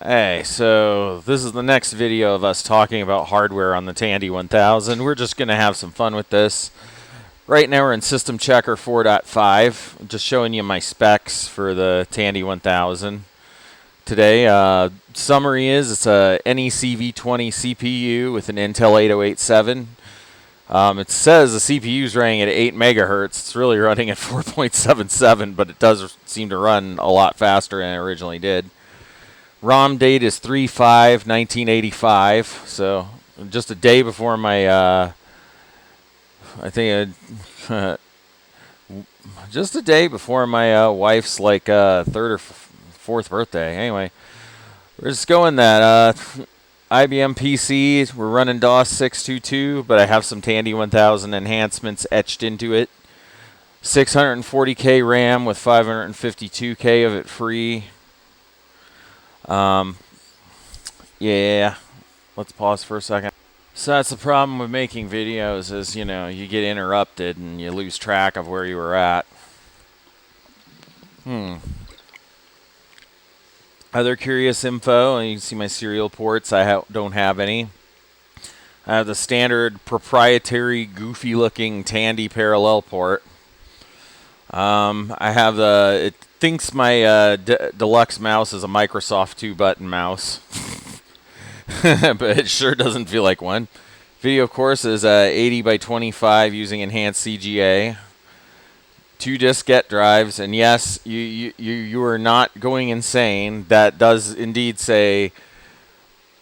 Hey, so this is the next video of us talking about hardware on the Tandy 1000. We're just going to have some fun with this. Right now we're in System Checker 4.5. Just showing you my specs for the Tandy 1000. Today, summary is it's a NEC V20 CPU with an Intel 8087. It says the CPU is running at 8 megahertz. It's really running at 4.77, but it does seem to run a lot faster than it originally did. ROM date is 3/5/1985, so just a day before my, just a day before my wife's like third or fourth birthday. Anyway, we're just going that IBM PC. We're running DOS 622, but I have some Tandy 1000 enhancements etched into it. 640K RAM with 552K of it free. Yeah, let's pause for a second. So that's the problem with making videos is, you know, you get interrupted and you lose track of where you were at. Other curious info, and you can see my serial ports. I don't have any. I have the standard proprietary goofy looking Tandy parallel port. I have it thinks my deluxe mouse is a Microsoft 2-button mouse. But it sure doesn't feel like one. Video, of course, is 80 by 25 using enhanced CGA. 2 diskette drives, and yes, you are not going insane. That does indeed say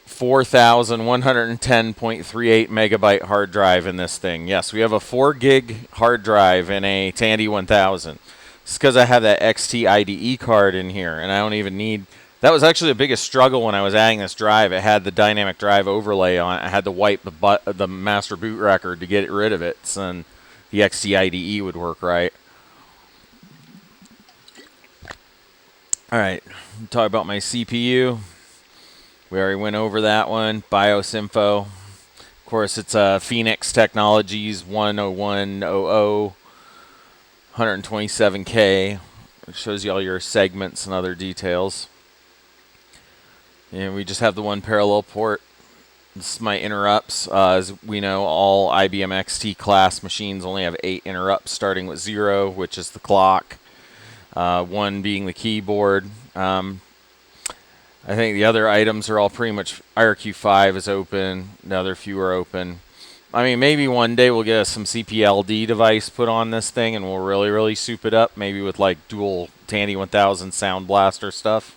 4,110.38 megabyte hard drive in this thing. Yes, we have a 4 gig hard drive in a Tandy 1000. It's because I have that XT IDE card in here, and I don't even need. That was actually the biggest struggle when I was adding this drive. It had the dynamic drive overlay on it. I had to wipe the master boot record to get rid of it, so the XT IDE would work right. All right, talk about my CPU. We already went over that one. BIOS info. Of course, it's Phoenix Technologies 10100, 127K. It shows you all your segments and other details. And we just have the one parallel port. This is my interrupts. As we know, all IBM XT class machines only have 8 interrupts, starting with 0, which is the clock. 1 being the keyboard. I think the other items are all pretty much. IRQ5 is open. The other few are open. I mean, maybe one day we'll get some CPLD device put on this thing, and we'll really soup it up. Maybe with like dual Tandy 1000 Sound Blaster stuff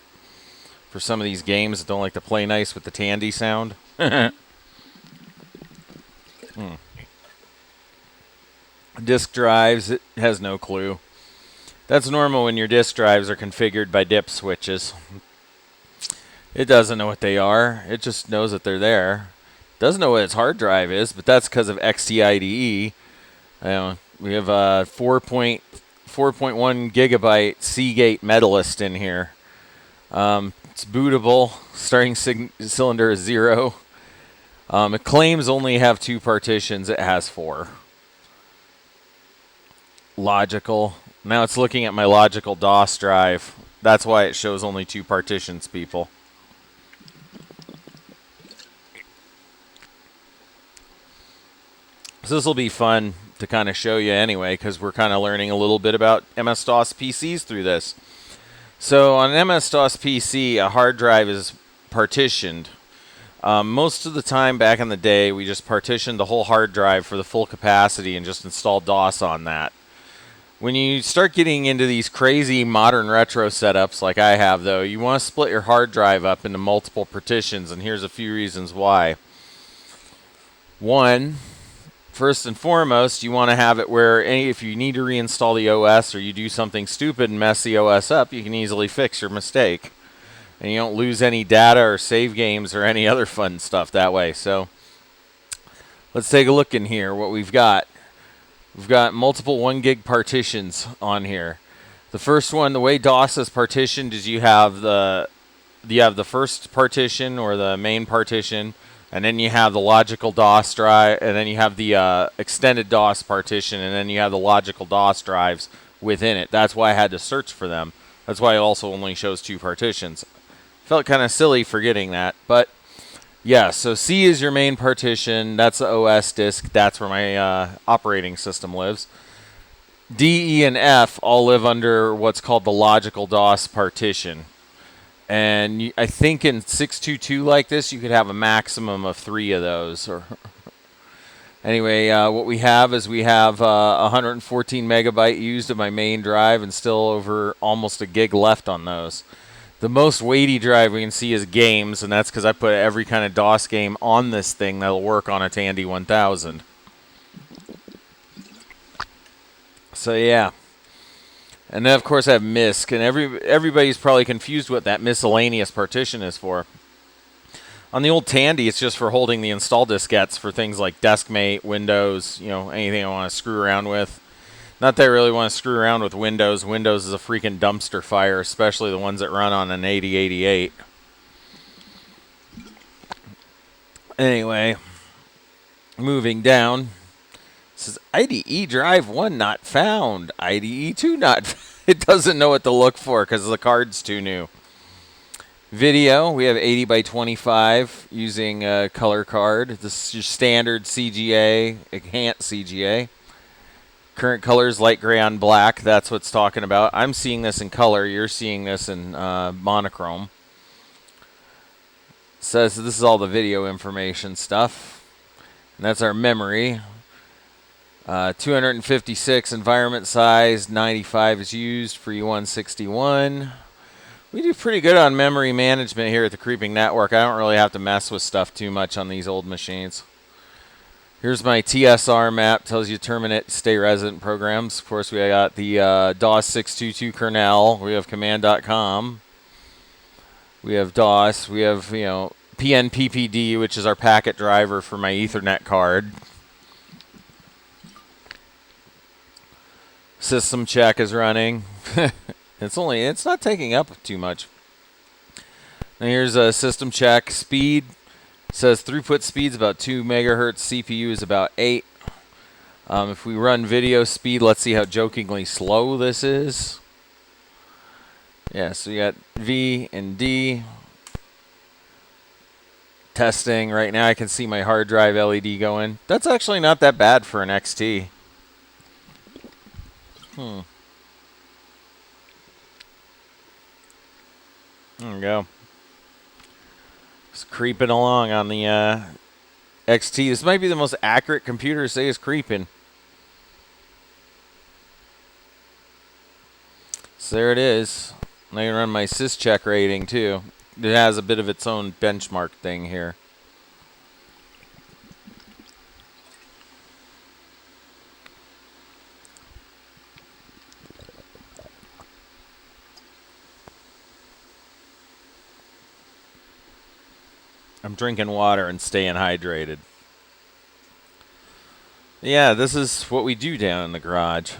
for some of these games that don't like to play nice with the Tandy sound. Disk drives, it has no clue. That's normal when your disk drives are configured by dip switches. It doesn't know what they are. It just knows that they're there. Doesn't know what its hard drive is, but that's because of XT IDE. We have a 4.1 gigabyte Seagate Medalist in here. It's bootable. Starting cylinder is 0. It claims only have 2 partitions. It has 4. Logical. Now it's looking at my logical DOS drive. That's why it shows only 2 partitions, people. So this will be fun to kind of show you anyway, because we're kind of learning a little bit about MS-DOS PCs through this. So on an MS-DOS PC, a hard drive is partitioned. Most of the time back in the day, we just partitioned the whole hard drive for the full capacity and just installed DOS on that. When you start getting into these crazy modern retro setups like I have, though, you want to split your hard drive up into multiple partitions, and here's a few reasons why. 1, first and foremost, you want to have it where if you need to reinstall the OS or you do something stupid and mess the OS up, you can easily fix your mistake. And you don't lose any data or save games or any other fun stuff that way. So let's take a look in here what we've got. We've got multiple 1 gig partitions on here. The first one, the way DOS is partitioned is you have the first partition or the main partition, and then you have the logical DOS drive, and then you have the extended DOS partition, and then you have the logical DOS drives within it. That's why I had to search for them. That's why it also only shows 2 partitions. If Felt kind of silly forgetting that, but yeah. So C is your main partition. That's the OS disk. That's where my operating system lives. D, E, and F all live under what's called the logical DOS partition. And I think in 622 like this, you could have a maximum of 3 of those. Or anyway, what we have is we have 114 megabyte used of my main drive and still over almost a gig left on those. The most weighty drive we can see is games, and that's because I put every kind of DOS game on this thing that'll work on a Tandy 1000. So yeah. And then, of course, I have MISC, and everybody's probably confused what that miscellaneous partition is for. On the old Tandy, it's just for holding the install diskettes for things like DeskMate, Windows, anything I want to screw around with. Not that I really want to screw around with Windows. Windows is a freaking dumpster fire, especially the ones that run on an 8088. Anyway, moving down. Says IDE drive 1 not found. IDE 2 not found. It doesn't know what to look for because the card's too new. Video, we have 80 by 25 using a color card. This is your standard CGA, enhanced CGA. Current color is light gray on black. That's what's talking about. I'm seeing this in color. You're seeing this in monochrome. Says this is all the video information stuff. And that's our memory. 256 environment size, 95 is used for E161. We do pretty good on memory management here at the Creeping Network. I don't really have to mess with stuff too much on these old machines. Here's my TSR map, tells you terminate stay resident programs. Of course, we got the DOS 622 kernel. We have command.com. We have DOS. We have, PNPPD, which is our packet driver for my Ethernet card. SysChk is running. It's not taking up too much. Now here's a SysChk speed. It says throughput speed's about 2 megahertz. CPU is about 8. If we run video speed, let's see how jokingly slow this is. Yeah, so you got V and D. Testing. Right now I can see my hard drive LED going. That's actually not that bad for an XT. There we go. Just creeping along on the XT. This might be the most accurate computer to say is creeping. So there it is. I'm going to run my SysChk rating too. It has a bit of its own benchmark thing here. I'm drinking water and staying hydrated. Yeah, this is what we do down in the garage.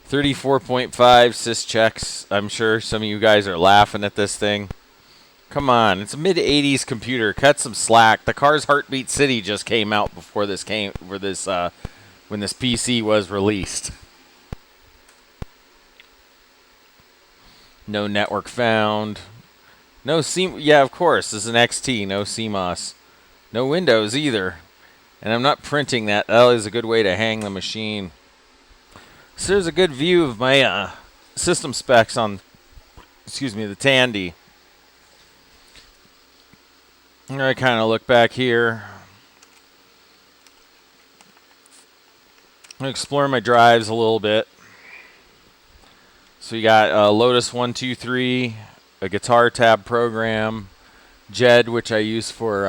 34.5 SysChks. I'm sure some of you guys are laughing at this thing. Come on, it's a mid-80s computer. Cut some slack. The Cars Heartbeat City just came out before this when this PC was released. No network found. No yeah, of course, this is an XT, no CMOS. No Windows either. And I'm not printing that. That is a good way to hang the machine. So there's a good view of my system specs on, the Tandy. I kind of look back here. I'm explore my drives a little bit. So you got Lotus 123, a guitar tab program, JED, which I use for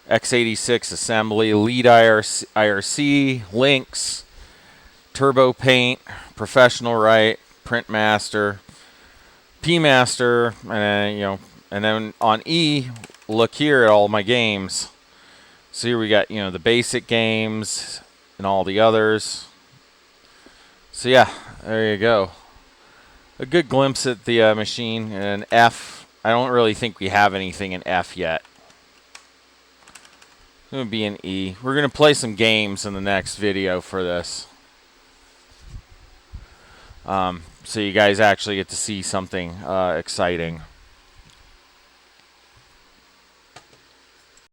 x86 assembly, lead IRC, links, turbo paint, professional write, print master, P master, and then on E, look here at all my games. So here we got the basic games and all the others. So yeah, there you go. A good glimpse at the machine. And F, I don't really think we have anything in F yet. It's going to be in E. We're going to play some games in the next video for this. So you guys actually get to see something exciting.